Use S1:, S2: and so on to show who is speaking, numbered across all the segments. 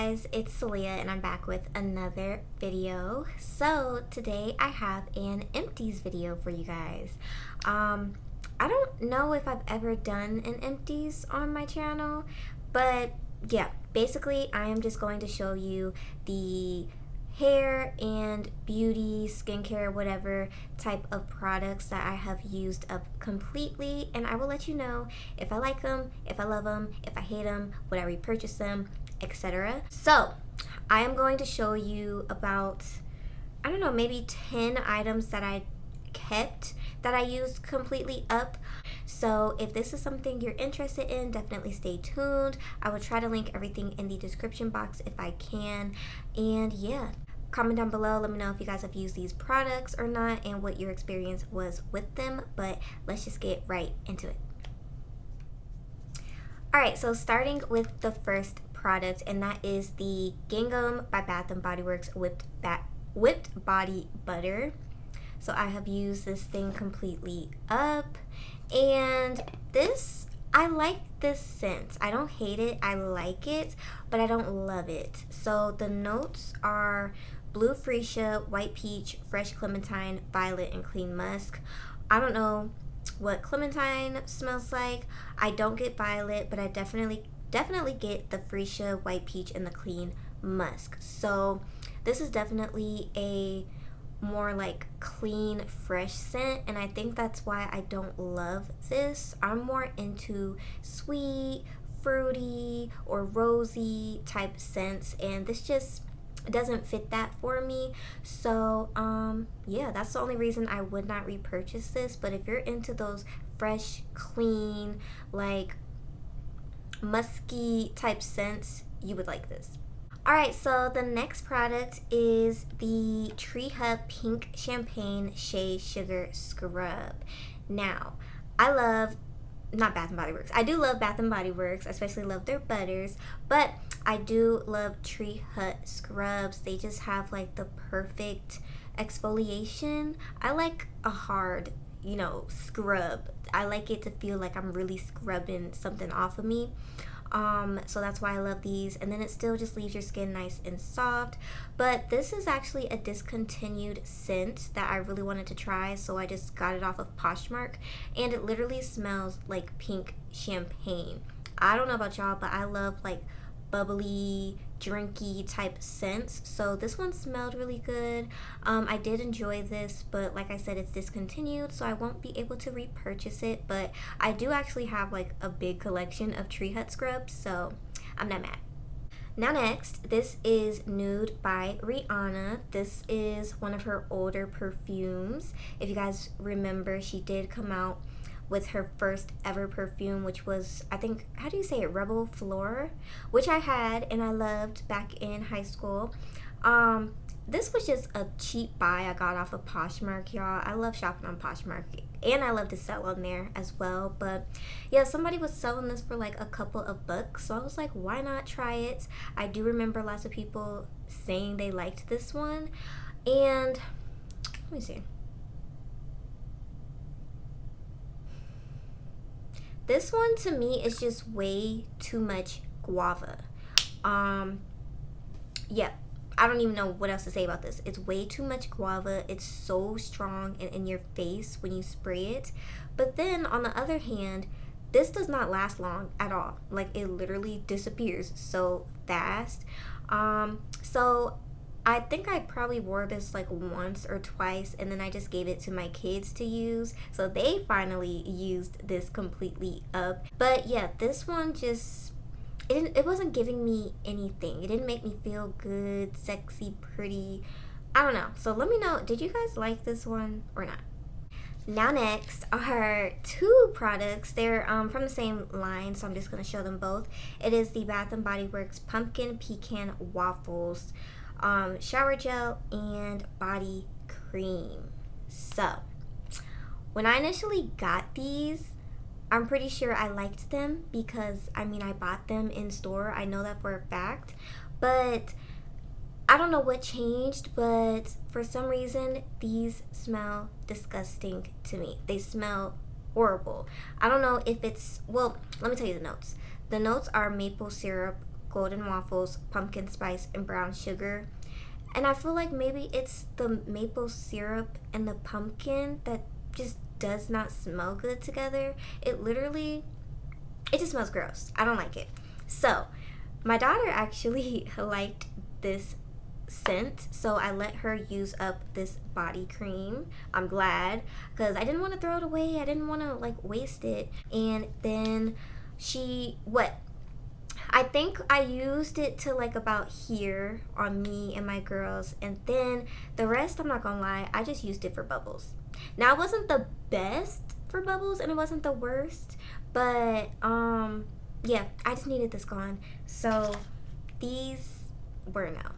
S1: guys, it's Celia and I'm back with another video. So today I have an empties video for you guys. I don't know if I've ever done an empties on my channel, but yeah, basically I am just going to show you the hair and beauty, skincare, whatever type of products that I have used up completely, and I will let you know if I like them, if I love them, if I hate them, would I repurchase them, etc. So I am going to show you about, I don't know, maybe 10 items that I kept that I used completely up. So if this is something you're interested in, definitely stay tuned. I will try to link everything in the description box if I can. And yeah, comment down below, let me know if you guys have used these products or not and what your experience was with them. But let's just get right into it. Alright, so starting with the first product, and that is the Gingham by Bath & Body Works whipped body butter. So I have used this thing completely up, and this, I like this scent. I don't hate it, I like it, but I don't love it. So the notes are blue freesia, white peach, fresh clementine, violet, and clean musk. I don't know what clementine smells like. I don't get violet, but I definitely get the freesia, white peach, and the clean musk. So this is definitely a more like clean, fresh scent, and I think that's why I don't love this. I'm more into sweet, fruity, or rosy type scents, and this just doesn't fit that for me. So yeah, that's the only reason I would not repurchase this. But if you're into those fresh, clean, like musky type scents, you would like this. Alright, so the next product is the Tree Hut Pink Champagne Shea Sugar Scrub. Now, I love, not Bath & Body Works, I do love Bath & Body Works, especially love their butters, but I do love Tree Hut scrubs. They just have like the perfect exfoliation. I like a hard, scrub. I like it to feel like I'm really scrubbing something off of me. So that's why I love these, and then it still just leaves your skin nice and soft. But this is actually a discontinued scent that I really wanted to try, so I just got it off of Poshmark, and it literally smells like pink champagne. I don't know about y'all, but I love like bubbly, drinky type scents, so this one smelled really good. I did enjoy this, but like I said, it's discontinued, so I won't be able to repurchase it. But I do actually have like a big collection of Tree Hut scrubs, so I'm not mad. Now next, this is Nude by Rihanna. This is one of her older perfumes. If you guys remember, she did come out with her first ever perfume, which was, I think, how do you say it, Rebel Flora, which I had and I loved back in high school. This was just a cheap buy I got off of Poshmark, y'all. I love shopping on Poshmark, and I love to sell on there as well. But yeah, somebody was selling this for like a couple of bucks, so I was like, why not try it? I do remember lots of people saying they liked this one, and let me see. This one to me is just way too much guava. Yeah, I don't even know what else to say about this. It's way too much guava. It's so strong and in your face when you spray it. But then on the other hand, this does not last long at all. Like, it literally disappears so fast. So I think I probably wore this like once or twice, and then I just gave it to my kids to use, so they finally used this completely up. But yeah, this one just, it wasn't giving me anything. It didn't make me feel good, sexy, pretty. I don't know. So let me know, did you guys like this one or not? Now next are two products. They're from the same line, so I'm just going to show them both. It is the Bath & Body Works Pumpkin Pecan Waffles shower gel and body cream. So when I initially got these, I'm pretty sure I liked them because I bought them in store. I know that for a fact, but I don't know what changed, but for some reason these smell disgusting to me. They smell horrible. I don't know if it's, well, let me tell you the notes. The notes are maple syrup, golden waffles, pumpkin spice, and brown sugar. And I feel like maybe it's the maple syrup and the pumpkin that just does not smell good together. It just smells gross. I don't like it. So my daughter actually liked this scent, so I let her use up this body cream. I'm glad, because I didn't want to throw it away. I didn't want to like waste it. And then I think I used it to like about here on me and my girls, and then the rest, I'm not gonna lie, I just used it for bubbles. Now, it wasn't the best for bubbles and it wasn't the worst, but yeah, I just needed this gone. So these were no.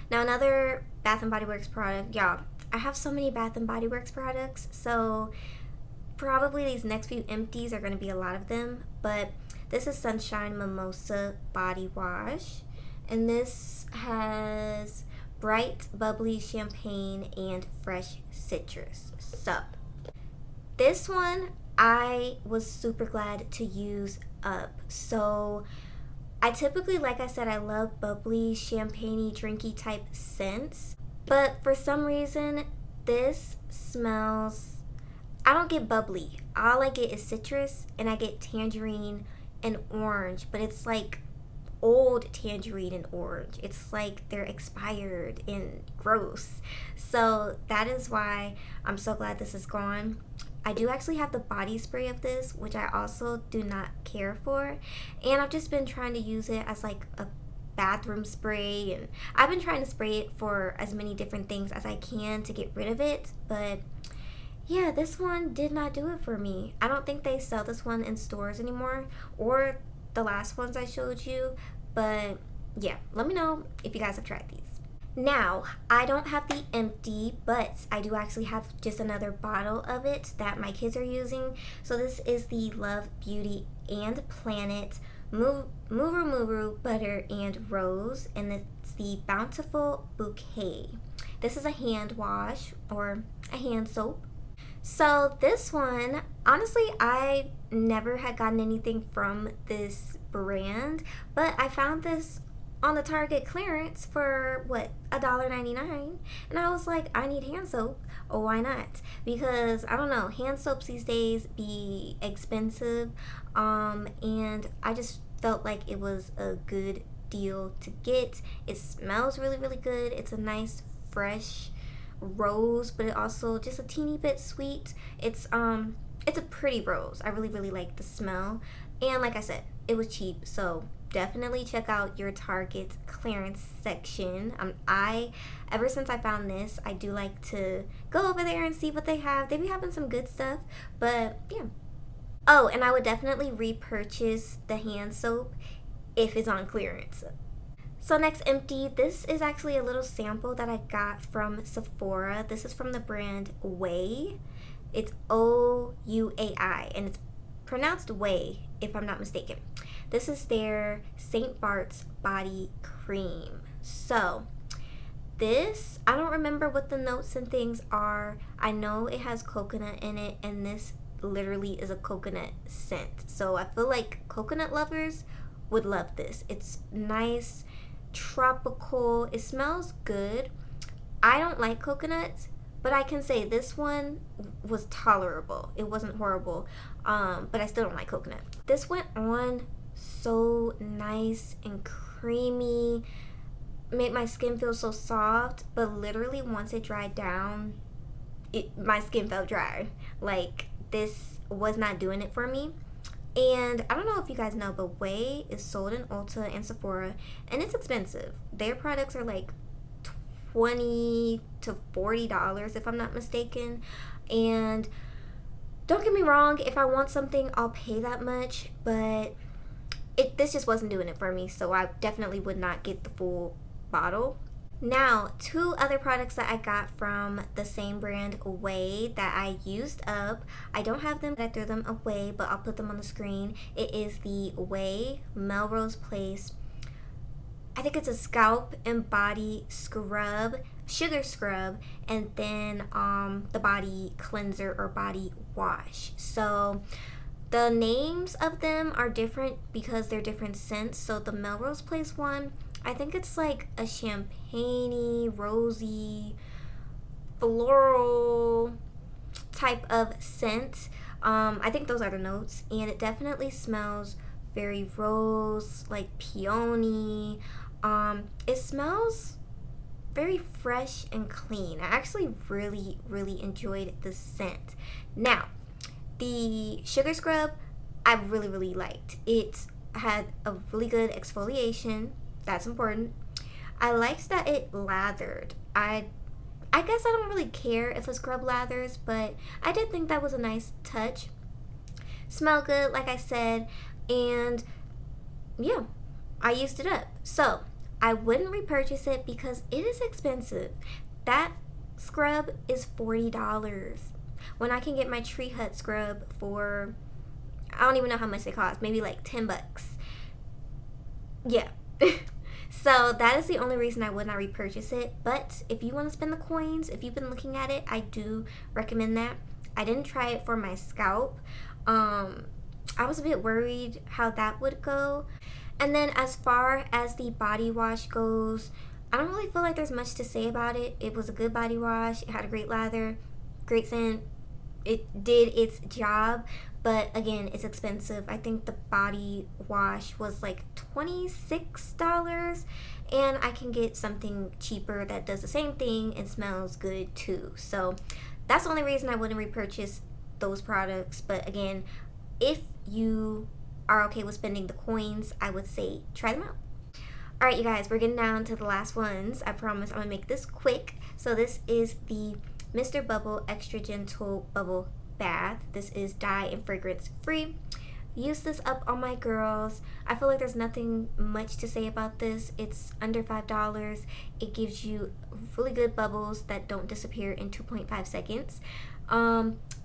S1: Now, another Bath and Body Works product, y'all. I have so many Bath and Body Works products, so probably these next few empties are going to be a lot of them. But this is Sunshine Mimosa Body Wash, and this has bright, bubbly champagne and fresh citrus. So this one I was super glad to use up. So I typically, like I said, I love bubbly, champagne-y, drinky type scents. But for some reason, this smells, I don't get bubbly. All I get is citrus, and I get tangerine and orange. But it's like old tangerine and orange. It's like they're expired and gross. So that is why I'm so glad this is gone. I do actually have the body spray of this, which I also do not care for. And I've just been trying to use it as like a bathroom spray. And I've been trying to spray it for as many different things as I can to get rid of it. But yeah, this one did not do it for me. I don't think they sell this one in stores anymore, or the last ones I showed you. But yeah, let me know if you guys have tried these. Now, I don't have the empty, but I do actually have just another bottle of it that my kids are using. So this is the Love, Beauty, and Planet Muru Butter and Rose, and it's the Bountiful Bouquet. This is a hand wash or a hand soap. So this one, honestly, I never had gotten anything from this brand, but I found this on the Target clearance for $1.99, and I was like, I need hand soap. Oh, why not? Because I don't know, hand soaps these days be expensive, and I just felt like it was a good deal to get. It smells really, really good. It's a nice fresh rose, but it also just a teeny bit sweet. It's a pretty rose. I really, really like the smell, and like I said, it was cheap, so definitely check out your Target clearance section. Ever since I found this, I do like to go over there and see what they have. They be having some good stuff, but yeah. Oh, and I would definitely repurchase the hand soap if it's on clearance. So next empty, this is actually a little sample that I got from Sephora. This is from the brand Ouai. It's Ouai, and it's pronounced Way if I'm not mistaken. This is their St. Bart's body cream. So this, I don't remember what the notes and things are. I know it has coconut in it, and this literally is a coconut scent. So I feel like coconut lovers would love this. It's nice, tropical. It smells good. I don't like coconuts, but I can say this one was tolerable. It wasn't horrible, but I still don't like coconut. This went on so nice and creamy, made my skin feel so soft, but literally once it dried down, my skin felt dry. Like, this was not doing it for me. And I don't know if you guys know, but Ouai is sold in Ulta and Sephora, and it's expensive. Their products are like $20 to $40 if I'm not mistaken. And don't get me wrong, if I want something, I'll pay that much, but this just wasn't doing it for me, so I definitely would not get the full bottle. Now, two other products that I got from the same brand, Ouai, that I used up. I don't have them, I threw them away, but I'll put them on the screen. It is the Ouai Melrose Place, I think it's a scalp and body scrub, sugar scrub, and then the body cleanser or body wash. So The names of them are different because they're different scents. So the Melrose Place one, I think it's like a champagne-y, rosy, floral type of scent. I think those are the notes, and it definitely smells very rose, like peony. It smells very fresh and clean. I actually really enjoyed the scent. Now, the sugar scrub I really liked. It had a really good exfoliation. That's important. I liked that it lathered. I guess I don't really care if a scrub lathers, but I did think that was a nice touch. Smell good, like I said, and yeah, I used it up. So I wouldn't repurchase it because it is expensive. That scrub is $40 when I can get my Tree Hut scrub for, I don't even know how much they cost, maybe like $10. Yeah. So that is the only reason I would not repurchase it. But if you want to spend the coins, if you've been looking at it, I do recommend that. I didn't try it for my scalp. I was a bit worried how that would go. And then as far as the body wash goes, I don't really feel like there's much to say about it. It was a good body wash. It had a great lather, great scent. It did its job, but again, it's expensive. I think the body wash was like $26, and I can get something cheaper that does the same thing and smells good too. So that's the only reason I wouldn't repurchase those products. But again, if you are okay with spending the coins, I would say try them out. All right, you guys, we're getting down to the last ones. I promise I'm gonna make this quick. So this is the Mr. Bubble Extra Gentle Bubble Bath. This is dye and fragrance free. Use this up on my girls. I feel like there's nothing much to say about this. It's under $5. It gives you really good bubbles that don't disappear in 2.5 seconds.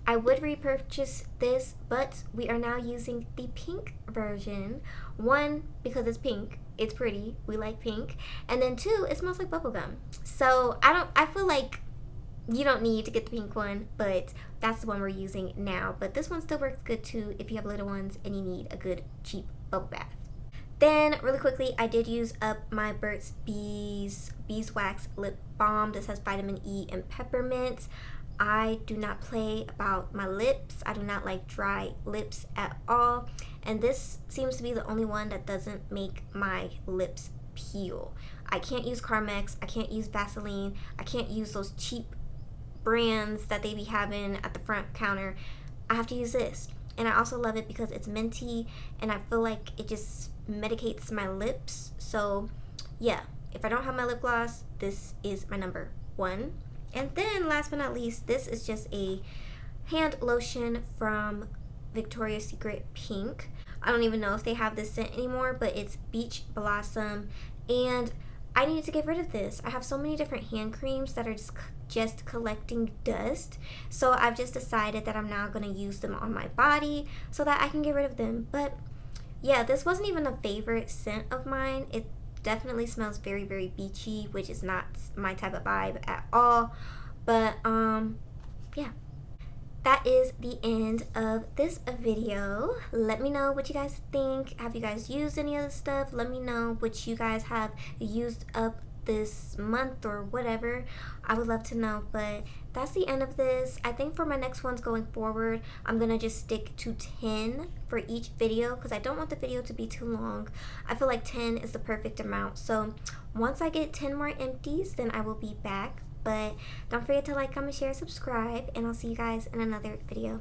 S1: I would repurchase this, but we are now using the pink version. One, because it's pink. It's pretty. We like pink. And then two, it smells like bubblegum. So I feel like you don't need to get the pink one, but that's the one we're using now. But this one still works good too if you have little ones and you need a good cheap bubble bath. Then really quickly, I did use up my Burt's Beeswax Lip Balm. This has vitamin E and peppermint. I do not play about my lips. I do not like dry lips at all. And this seems to be the only one that doesn't make my lips peel. I can't use Carmex. I can't use Vaseline. I can't use those cheap brands that they be having at the front counter. I have to use this. And I also love it because it's minty and I feel like it just medicates my lips. So yeah, if I don't have my lip gloss, this is my number one. And then last but not least, this is just a hand lotion from Victoria's Secret Pink. I don't even know if they have this scent anymore, but it's Beach Blossom, and I need to get rid of this. I have so many different hand creams that are just collecting dust, so I've just decided that I'm now going to use them on my body so that I can get rid of them. But yeah, this wasn't even a favorite scent of mine. It definitely smells very beachy, which is not my type of vibe at all. But yeah, that is the end of this video. Let me know what you guys think. Have you guys used any of this stuff? Let me know what you guys have used up this month or whatever. I would love to know. But that's the end of this. I think for my next ones going forward, I'm gonna just stick to 10 for each video because I don't want the video to be too long. I feel like 10 is the perfect amount. So once I get 10 more empties, then I will be back. But don't forget to like, comment, share, subscribe, and I'll see you guys in another video.